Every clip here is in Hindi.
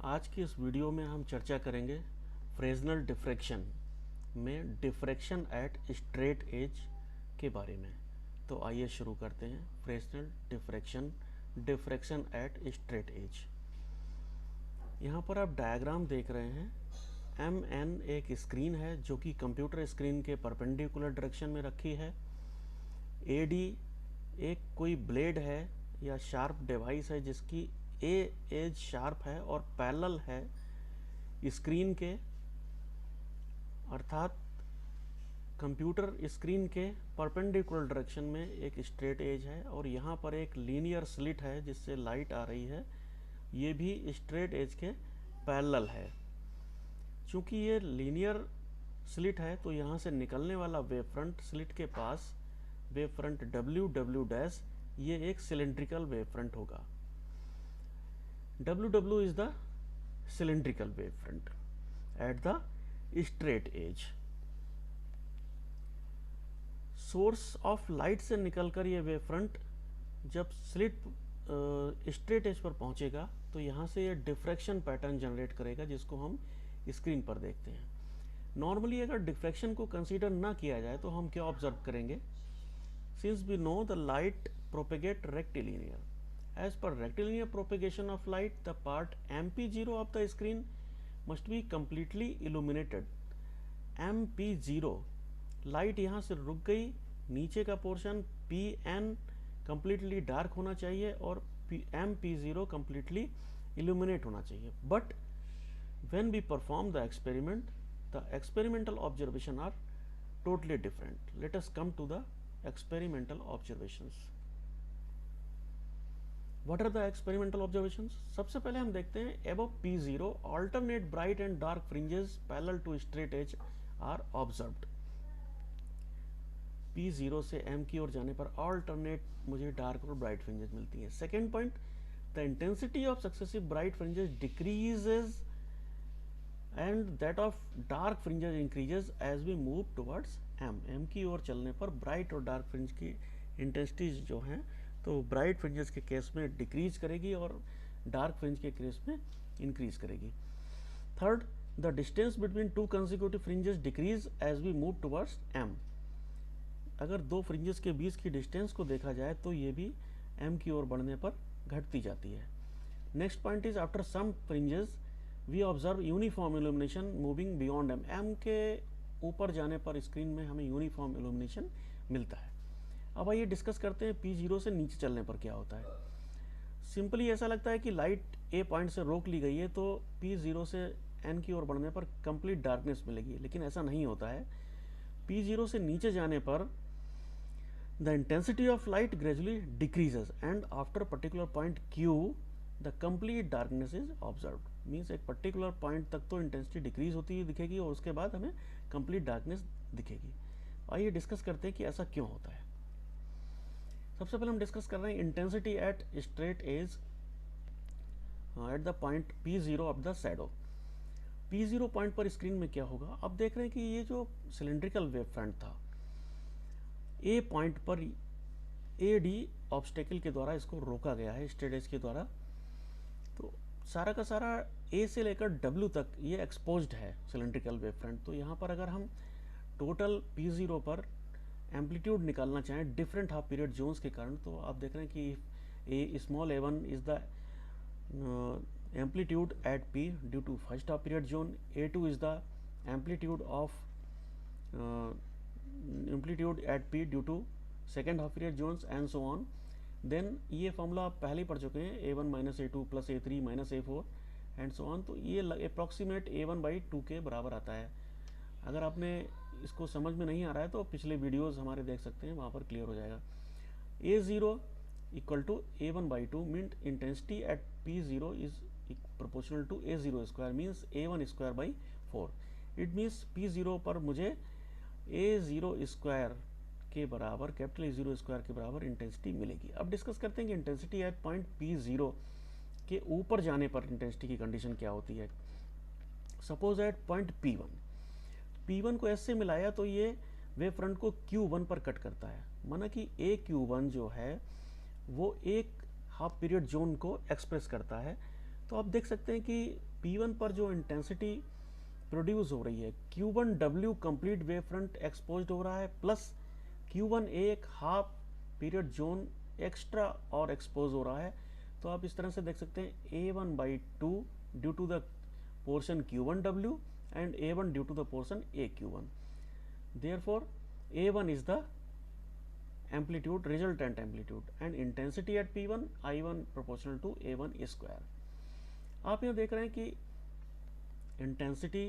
आज की इस वीडियो में हम चर्चा करेंगे फ्रेस्नेल डिफ्रैक्शन में डिफ्रैक्शन एट स्ट्रेट एज के बारे में। तो आइए शुरू करते हैं। Fresnel diffraction at straight edge. यहाँ पर आप डायग्राम देख रहे हैं। MN एक स्क्रीन है जो कि कंप्यूटर स्क्रीन के परपेंडिकुलर डायरेक्शन में रखी है। AD एक कोई ब्लेड है या शार्प डिवाइस है जिसकी एज शार्प है और पैरेलल है स्क्रीन के, अर्थात कंप्यूटर स्क्रीन के परपेंडिकुलर डायरेक्शन में एक स्ट्रेट एज है। और यहाँ पर एक लीनियर स्लिट है जिससे लाइट आ रही है, ये भी स्ट्रेट एज के पैरेलल है। चूँकि ये लीनियर स्लिट है तो यहाँ से निकलने वाला वेव फ्रंट स्लिट के पास वेव फ्रंट WW' ये एक सिलेंड्रिकल वेव फ्रंट होगा। WW is the cylindrical wave front at the straight edge। Source of light से निकलकर ये वेव फ्रंट जब स्लिट स्ट्रेट एज पर पहुंचेगा तो यहाँ से ये डिफ्रैक्शन पैटर्न जनरेट करेगा जिसको हम स्क्रीन पर देखते हैं। नॉर्मली अगर डिफ्रैक्शन को कंसीडर ना किया जाए तो हम क्या ऑब्जर्व करेंगे? Since we know the light propagate rectilinear, as per rectilinear propagation of light, the part MP0 of the screen must be completely illuminated। MP0 light यहाँ से रुक गई, नीचे का पोर्शन PN completely डार्क होना चाहिए और MP0 completely illuminate होना चाहिए। But when we perform the experiment, the experimental observation are totally different। Let us come to the experimental observations। What are the experimental observations? सबसे पहले हम देखते हैं above P0 alternate bright and dark fringes parallel to straight edge are observed। P0 से M की ओर जाने पर alternate मुझे dark और bright fringes मिलती हैं। Second point, the intensity of successive bright fringes decreases and that of dark fringes increases as we move towards M। M की ओर चलने पर bright और dark fringe की इंटेंसिटी जो हैं तो ब्राइट फ्रिंजेस के केस में डिक्रीज करेगी और डार्क फ्रिंज के केस में इंक्रीज करेगी। Third, the distance between two consecutive fringes decrease as we move towards M। अगर दो फ्रिंजेस के बीच की डिस्टेंस को देखा जाए तो ये भी M की ओर बढ़ने पर घटती जाती है। Next point is after some fringes we observe uniform illumination moving beyond M। M के ऊपर जाने पर स्क्रीन में हमें यूनिफॉर्म इल्यूमिनेशन मिलता है। अब आइए डिस्कस करते हैं P0 से नीचे चलने पर क्या होता है। सिंपली ऐसा लगता है कि लाइट A पॉइंट से रोक ली गई है तो P0 से N की ओर बढ़ने पर कंप्लीट डार्कनेस मिलेगी, लेकिन ऐसा नहीं होता है। P0 से नीचे जाने पर the intensity of light gradually decreases and after particular point Q the complete darkness is observed. Means एक पर्टिकुलर पॉइंट तक तो इंटेंसिटी डिक्रीज होती हुई दिखेगी और उसके बाद हमें कंप्लीट डार्कनेस दिखेगी। आइए डिस्कस करते हैं कि ऐसा क्यों होता है। सबसे पहले हम डिस्कस कर रहे हैं intensity at straight edge at the point P0 of the shadow. P0 point पर स्क्रीन में क्या होगा? अब देख रहे हैं कि ये जो सिलेंड्रिकल वेव फ्रंट था A पॉइंट पर AD ऑब्स्टेकल के द्वारा इसको रोका गया है स्ट्रेट एज के द्वारा। तो सारा का सारा A से लेकर W तक ये एक्सपोज्ड है सिलेंड्रिकल वेव फ्रंट। तो यहाँ पर अगर हम टोटल P0 पर एम्पलीट्यूड निकालना चाहें डिफरेंट हाफ पीरियड जोन्स के कारण, तो आप देख रहे हैं कि small a1 is the amplitude at P due to first half period zone, a2 is the amplitude of amplitude at P due to second half period zones and so on. Then ये फॉर्मूला आप पहले ही पढ़ चुके हैं, a1 minus a2 plus a3 minus a4 and so on. तो ये अप्रॉक्सीमेट a1/2 के बराबर आता है। अगर आपने इसको समझ में नहीं आ रहा है तो पिछले वीडियोस हमारे देख सकते हैं, वहाँ पर क्लियर हो जाएगा। A0 equal to a1/2 mean intensity at P0 is proportional to a0 square means a1 square by 4। It means P0 पर मुझे a0 स्क्वायर के बराबर, कैपिटल A0 स्क्वायर के बराबर इंटेंसिटी मिलेगी। अब डिस्कस करते हैं कि इंटेंसिटी एट पॉइंट P0 के ऊपर जाने पर इंटेंसिटी की कंडीशन क्या होती है। सपोज एट पॉइंट P1 को S से मिलाया तो ये वेव फ्रंट को Q1 पर कट करता है, माना कि AQ1 जो है वो एक हाफ पीरियड जोन को एक्सप्रेस करता है। तो आप देख सकते हैं कि P1 पर जो इंटेंसिटी प्रोड्यूस हो रही है, Q1W complete wave front exposed हो रहा है, प्लस Q1A एक हाफ पीरियड जोन एक्स्ट्रा और एक्सपोज हो रहा है। तो आप इस तरह से देख सकते हैं A1/2 due to the portion Q1W and A1 due to the portion AQ1. Therefore, A1 is the amplitude, resultant amplitude, and intensity at P1 I1 proportional to A1 square. आप यहाँ देख रहे हैं कि इंटेंसिटी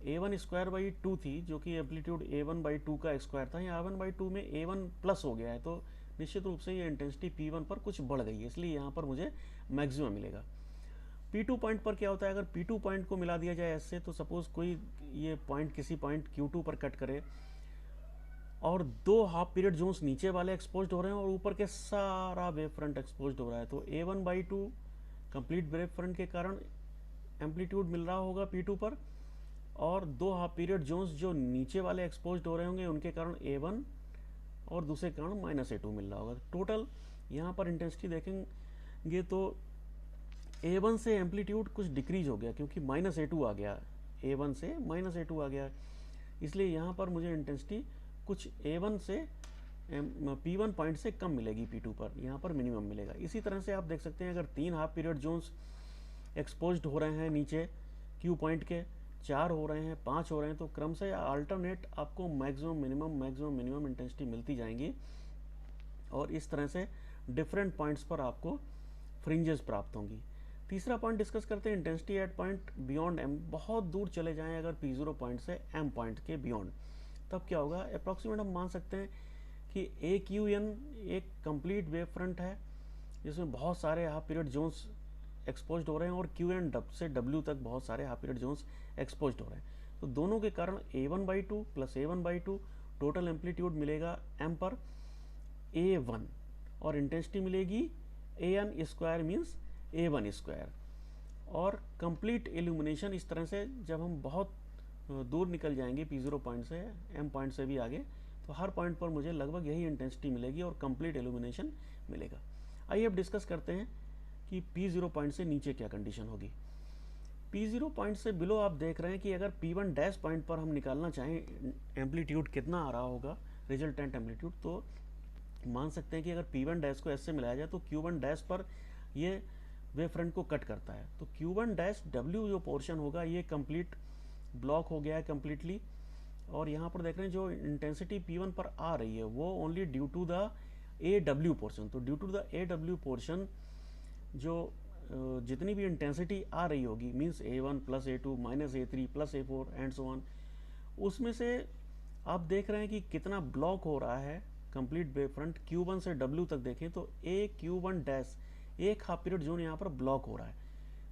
A1 स्क्वायर बाई 2 थी, जो कि एम्पलीट्यूड A1/2 का स्क्वायर था। यहाँ A1/2 में A1 प्लस हो गया है, तो निश्चित रूप से ये इंटेंसिटी P1 पर कुछ बढ़ गई है, इसलिए यहाँ पर मुझे मैक्सिमम मिलेगा। P2 पॉइंट पर क्या होता है, अगर P2 पॉइंट को मिला दिया जाए ऐसे, तो सपोज कोई ये पॉइंट किसी पॉइंट Q2 पर कट करे और दो हाफ पीरियड जोन्स नीचे वाले एक्सपोज्ड हो रहे हैं और ऊपर के सारा वेव फ्रंट एक्सपोज्ड हो रहा है, तो A1/2 कंप्लीट वेव फ्रंट के कारण एम्पलीट्यूड मिल रहा होगा P2 पर, और दो हाफ पीरियड जोन्स जो नीचे वाले एक्सपोज्ड हो रहे होंगे उनके कारण A1 और दूसरे कारण -A2 मिल रहा होगा। टोटल यहाँ पर इंटेंसिटी देखेंगे तो A1 से एम्पलीट्यूड कुछ डिक्रीज हो गया, क्योंकि -A2 आ गया, A1 से -A2 आ गया, इसलिए यहाँ पर मुझे इंटेंसिटी कुछ A1 से P1 पॉइंट से कम मिलेगी, P2 पर यहाँ पर मिनिमम मिलेगा। इसी तरह से आप देख सकते हैं, अगर 3 हाफ पीरियड जोन्स एक्सपोज्ड हो रहे हैं नीचे Q पॉइंट के, 4 हो रहे हैं, 5 हो रहे हैं, तो क्रम से अल्टरनेट आपको मैक्सिमम मिनिमम इंटेंसिटी मिलती जाएंगी, और इस तरह से डिफरेंट पॉइंट्स पर आपको फ्रिंजेस प्राप्त होंगी। तीसरा पॉइंट डिस्कस करते हैं, intensity eight point beyond M। बहुत दूर चले जाएं अगर P0 पॉइंट से M पॉइंट के बियॉन्ड, तब क्या होगा, अप्रॉक्सीमेट हम मान सकते हैं कि AQN एक कंप्लीट वेव फ्रंट है जिसमें बहुत सारे हाफ पीरियड जोन्स एक्सपोज्ड हो रहे हैं, और QN से W तक बहुत सारे हाफ पीरियड जोन्स एक्सपोज्ड हो रहे हैं। तो दोनों के कारण A1/2 plus A1/2 total amplitude मिलेगा M पर A1, और इंटेंसिटी मिलेगी AN square means A1 square. और कंप्लीट इल्यूमिनेशन इस तरह से, जब हम बहुत दूर निकल जाएंगे P0 पॉइंट से, M पॉइंट से भी आगे, तो हर पॉइंट पर मुझे लगभग यही इंटेंसिटी मिलेगी और कंप्लीट इल्यूमिनेशन मिलेगा। आइए अब डिस्कस करते हैं कि P0 पॉइंट से नीचे क्या कंडीशन होगी। P0 पॉइंट से बिलो आप देख रहे हैं कि अगर P1 डैश पॉइंट पर हम निकालना चाहें एम्पलीट्यूड कितना आ रहा होगा, रिजल्टेंट एम्पलीट्यूड, तो मान सकते हैं कि अगर P1 डैश को ऐसे मिलाया जाए तो Q1 डैश पर ये वेव फ्रंट को कट करता है, तो Q1 डैश W जो पोर्शन होगा ये कंप्लीट ब्लॉक हो गया है कम्प्लीटली। और यहाँ पर देख रहे हैं जो इंटेंसिटी P1 पर आ रही है वो only due to the AW portion. तो due to the AW portion जो जितनी भी इंटेंसिटी आ रही होगी, means A1 plus A2 minus A3 plus A4 and so on, उसमें से आप देख रहे हैं कि कितना ब्लॉक हो रहा है कंप्लीट वेव फ्रंट। Q1 से W तक देखें तो AQ1 डैश एक हाफ पीरियड जोन यहाँ पर ब्लॉक हो रहा है,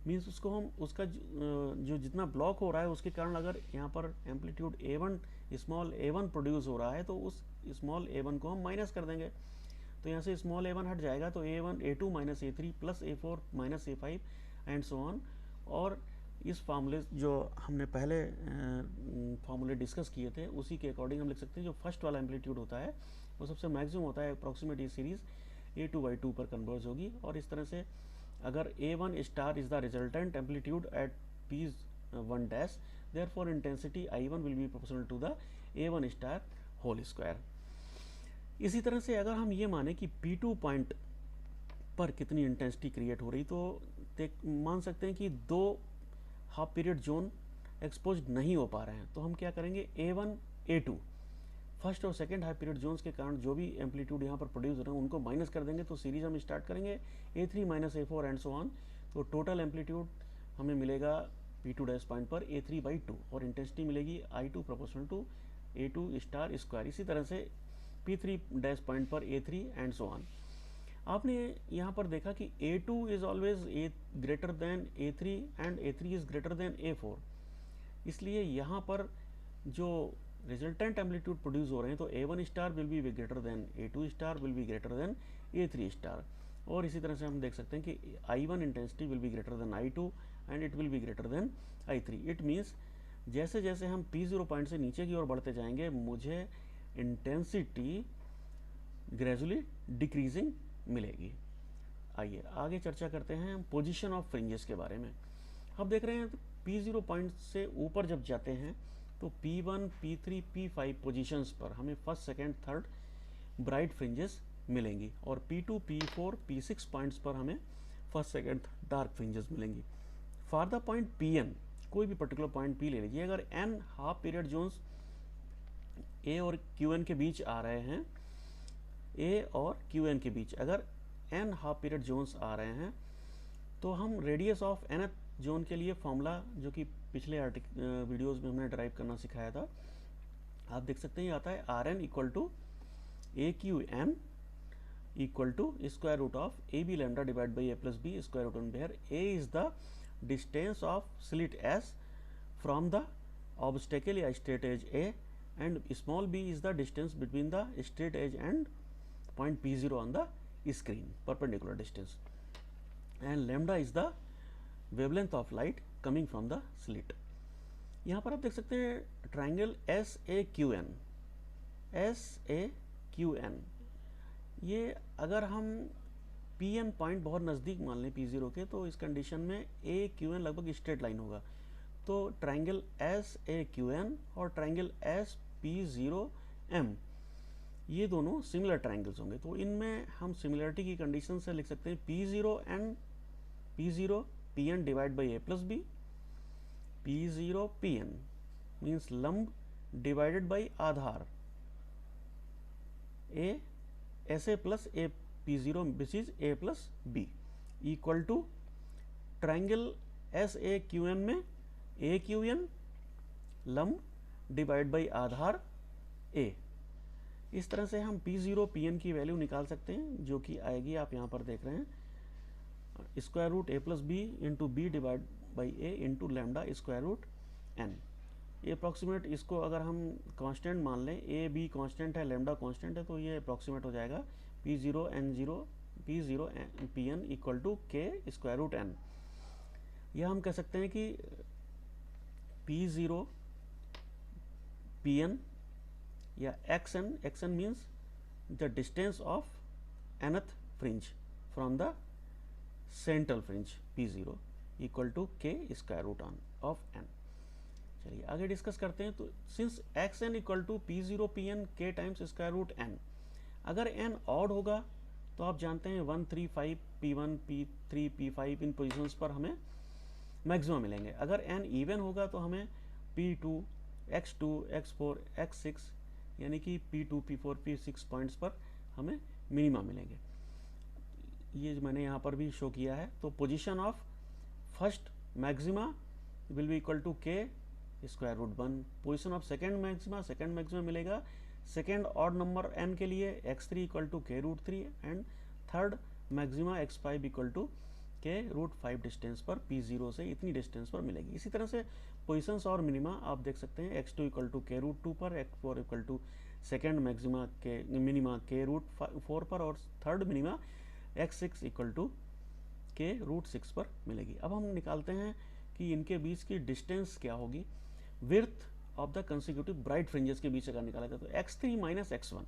मीन्स उसको हम उसका जो जितना ब्लॉक हो रहा है उसके कारण अगर यहाँ पर amplitude A1 small A1 produce हो रहा है तो उस स्मॉल A1 को हम माइनस कर देंगे, तो यहाँ से स्मॉल A1 हट जाएगा, तो A1 A2 minus A3 plus A4 minus A5 and so on. और इस फार्मूले जो हमने पहले फार्मूले डिस्कस किए थे उसी के अकॉर्डिंग हम लिख सकते हैं, जो फर्स्ट वाला एम्पलीट्यूड होता है वो सबसे मैक्सिमम होता है, अप्रॉक्सीमेट ये सीरीज A2/2 पर कन्वर्ज होगी। और इस तरह से अगर A1 star is the resultant amplitude at P1 dash, therefore intensity I1 will be proportional to the A1 star whole square. इसी तरह से अगर हम ये माने कि P2 पॉइंट पर कितनी इंटेंसिटी क्रिएट हो रही, तो मान सकते हैं कि दो हाफ पीरियड जोन एक्सपोज नहीं हो पा रहे हैं, तो हम क्या करेंगे, A1 A2 फर्स्ट और सेकंड हाफ पीरियड जोन्स के कारण जो भी एम्पलीट्यूड यहाँ पर प्रोड्यूस हो रहे हैं उनको माइनस कर देंगे, तो सीरीज हम स्टार्ट करेंगे A3 minus A4 and so on. तो टोटल एम्पलीट्यूड हमें मिलेगा P2 डैश पॉइंट पर A3/2, और इंटेंसिटी मिलेगी I2 proportional to A2 star square. इसी तरह से P3 डैश पॉइंट पर A3 एंड सो ऑन। आपने यहाँ पर देखा कि A2 is always greater than A3 and A3 is greater than A4, इसलिए यहाँ पर जो रिजल्टेंट एम्पलीट्यूड प्रोड्यूस हो रहे हैं तो A1 star will be greater than A2 star will be greater than A3 star. और इसी तरह से हम देख सकते हैं कि I1 intensity will be greater than I2 and it will be greater than I3। It means जैसे जैसे हम P0 पॉइंट से नीचे की ओर बढ़ते जाएंगे मुझे इंटेंसिटी ग्रेजुअली डिक्रीजिंग मिलेगी। आइए आगे चर्चा करते हैं हम पोजीशन ऑफ फ्रिंजेस के बारे में। अब देख रहे हैं P0 पॉइंट से ऊपर जब जाते हैं तो P1, P3, P5 पोजीशंस पर हमें first, second, third bright fringes मिलेंगी और P2, P4, P6 पॉइंट्स पर हमें फर्स्ट, सेकंड, डार्क फ्रिंजेस मिलेंगी। फॉर द पॉइंट Pn, कोई भी पर्टिकुलर पॉइंट P ले लीजिए, अगर n half period zones A और Qn के बीच आ रहे हैं, A और Qn के बीच अगर n हाफ पीरियड जोन्स आ रहे हैं, तो हम रेडियस ऑफ nth जोन के लिए फॉर्मूला जो कि पिछले वीडियोस में हमने ड्राइव करना सिखाया था, आप देख सकते हैं ये आता है Rn equal to AQn equal to square root of AB lambda divide by A plus B square root on, where A is the distance of slit S from the obstacle या straight edge A and small b is the distance between the straight edge and point P0 on the screen, perpendicular distance, and lambda is the wavelength of light coming from the slit। यहाँ पर आप देख सकते हैं ट्राइंगल SAQN, ये अगर हम Pn पॉइंट बहुत नज़दीक मान लें P0 के, तो इस कंडीशन में AQN लगभग स्ट्रेट लाइन होगा। तो ट्राइंगल SAQN और ट्राइंगल SPO-M ये दोनों सिमिलर ट्राइंगल्स होंगे। तो इनमें हम सिमिलरिटी की कंडीशन से लिख सकते हैं P0 Pn divide by A plus B, P0 Pn means लंब डिवाइडेड बाई आधार A SA plus A P0 which is A plus B equal to triangle SAQN में AQN लंब डिवाइड बाई आधार A। इस तरह से हम P0 Pn की वैल्यू निकाल सकते हैं, जो कि आएगी, आप यहाँ पर देख रहे हैं, square root A plus B into B divide by A into lambda square root N। ये अप्रॉक्सीमेट, इसको अगर हम कांस्टेंट मान लें, A B कांस्टेंट है, लैम्डा कांस्टेंट है, तो ये अप्रॉक्सीमेट हो जाएगा P0 Pn equal to K square root N। यह हम कह सकते हैं कि P0 Pn या xn means the distance of nth fringe from the central fringe P0 equal to K square root of n। चलिए आगे डिस्कस करते हैं। तो since xn equal to P0 Pn K times square root n, अगर n ऑड होगा तो आप जानते हैं 1 3 5 P1 P3 P5 इन पोजिशंस पर हमें मैक्सिमम मिलेंगे। अगर n इवन होगा तो हमें P2 X2 X4 X6 यानी कि P2 P4 P6 पॉइंट्स पर हमें मिनिमा मिलेंगे। ये मैंने यहाँ पर भी शो किया है। तो position of first maxima will be equal to K square root 1। Position of second maxima मिलेगा सेकेंड ऑड नंबर n के लिए x3 equal to K root 3 and third maxima x5 equal to K root 5 distance पर P0 से इतनी डिस्टेंस पर मिलेगी। इसी तरह से पोजिशंस और मिनिमा आप देख सकते हैं, x2 equal to K root 2 पर, x4 equal to second maxima के मिनिमा K रूट 4 पर और third minima x6 equal to K root 6 पर मिलेगी। अब हम निकालते हैं कि इनके बीच की डिस्टेंस क्या होगी। Width of the consecutive bright fringes के बीच अगर निकाला जाए तो x3 माइनस x1,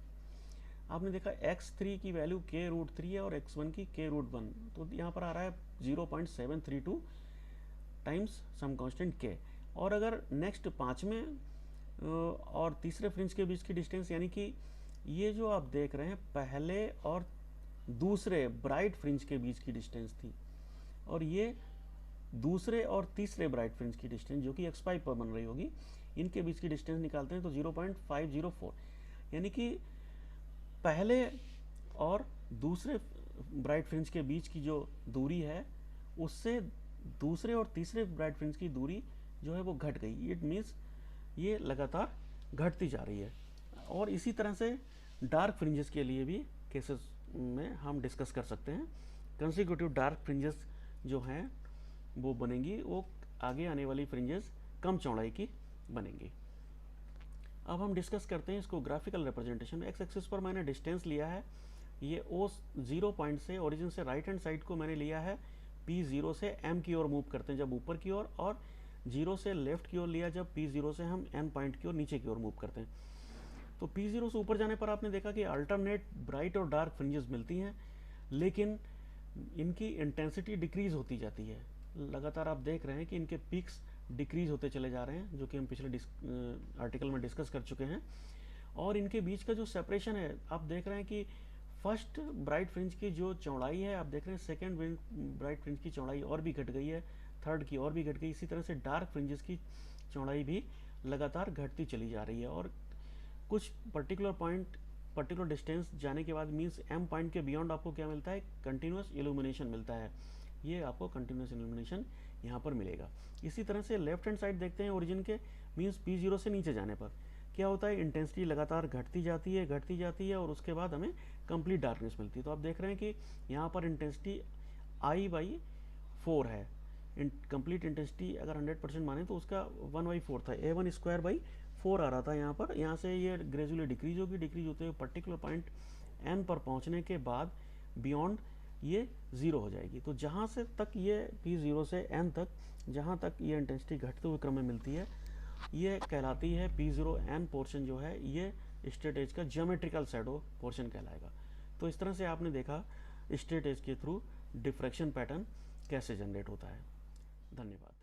आपने देखा x3 की वैल्यू K रूट 3 है और x1 की K रूट 1, तो यहाँ पर आ रहा है 0.732 टाइम्स सम कांस्टेंट K। और अगर नेक्स्ट पाँचवें और तीसरे फ्रिंज के बीच की डिस्टेंस, यानी कि ये जो आप देख रहे हैं पहले और दूसरे ब्राइट फ्रिंज के बीच की डिस्टेंस थी, और ये दूसरे और तीसरे ब्राइट फ्रिंज की डिस्टेंस जो कि x5 पर बन रही होगी, इनके बीच की डिस्टेंस निकालते हैं तो 0.504, यानी कि पहले और दूसरे ब्राइट फ्रिंज के बीच की जो दूरी है उससे दूसरे और तीसरे ब्राइट फ्रिंज की दूरी जो है वो घट गई। इट मीन्स ये लगातार घटती जा रही है। और इसी तरह से डार्क फ्रिंजेस के लिए भी केसेस में हम डिस्कस कर सकते हैं। कंसेक्यूटिव डार्क फ्रिंजेस जो हैं वो बनेंगी, वो आगे आने वाली फ्रिंजेस कम चौड़ाई की बनेंगी। अब हम डिस्कस करते हैं इसको ग्राफिकल रिप्रेजेंटेशन। एक्स एक्सिस पर मैंने डिस्टेंस लिया है, ये ओ 0 पॉइंट से ओरिजिन से राइट हैंड साइड को मैंने लिया है P0 से M की ओर मूव करते हैं जब ऊपर की ओर, और 0 से लेफ्ट की ओर लिया जब P0 से हम N पॉइंट की ओर नीचे की ओर मूव करते हैं। तो P0 से ऊपर जाने पर आपने देखा कि अल्टरनेट ब्राइट और डार्क फ्रिंजेस मिलती हैं, लेकिन इनकी इंटेंसिटी डिक्रीज होती जाती है। लगातार आप देख रहे हैं कि इनके पीक्स डिक्रीज होते चले जा रहे हैं, जो कि हम पिछले आर्टिकल में डिस्कस कर चुके हैं। और इनके बीच का जो सेपरेशन है, आप देख रहे हैं कि फर्स्ट ब्राइट फ्रिंज की जो चौड़ाई है, आप देख रहे हैं सेकेंड ब्राइट फ्रिंज की चौड़ाई और भी घट गई है, थर्ड की और भी घट गई। इसी तरह से डार्क फ्रिंजेस की चौड़ाई भी लगातार घटती चली जा रही है। और कुछ पर्टिकुलर डिस्टेंस जाने के बाद मीन्स एम पॉइंट के बियॉन्ड आपको क्या मिलता है, कंटिन्यूस इल्यूमिनेशन मिलता है। ये आपको कंटिन्यूस इल्यूमिनेशन यहाँ पर मिलेगा। इसी तरह से लेफ्ट हैंड साइड देखते हैं ओरिजिन के, मीन्स P0 से नीचे जाने पर क्या होता है, इंटेंसिटी लगातार घटती जाती है और उसके बाद हमें कंप्लीट डार्कनेस मिलती है। तो आप देख रहे हैं कि यहाँ पर इंटेंसिटी I/4 है। कंप्लीट इंटेंसिटी अगर 100% माने तो उसका 1/4 था, A1²/4 आ रहा था यहाँ पर। यहाँ से ये ग्रेजुअली डिक्रीज होते हुए पर्टिकुलर पॉइंट N पर पहुँचने के बाद बियॉन्ड ये 0 हो जाएगी। तो जहाँ से तक ये P0 से N तक, जहाँ तक ये इंटेंसिटी घटते हुए क्रम में मिलती है, ये कहलाती है P0N पोर्शन जो है, ये स्ट्रेट एज का ज्योमेट्रिकल शैडो पोर्शन कहलाएगा। तो इस तरह से आपने देखा स्ट्रेट एज के थ्रू डिफ्रैक्शन पैटर्न कैसे जनरेट होता है। धन्यवाद।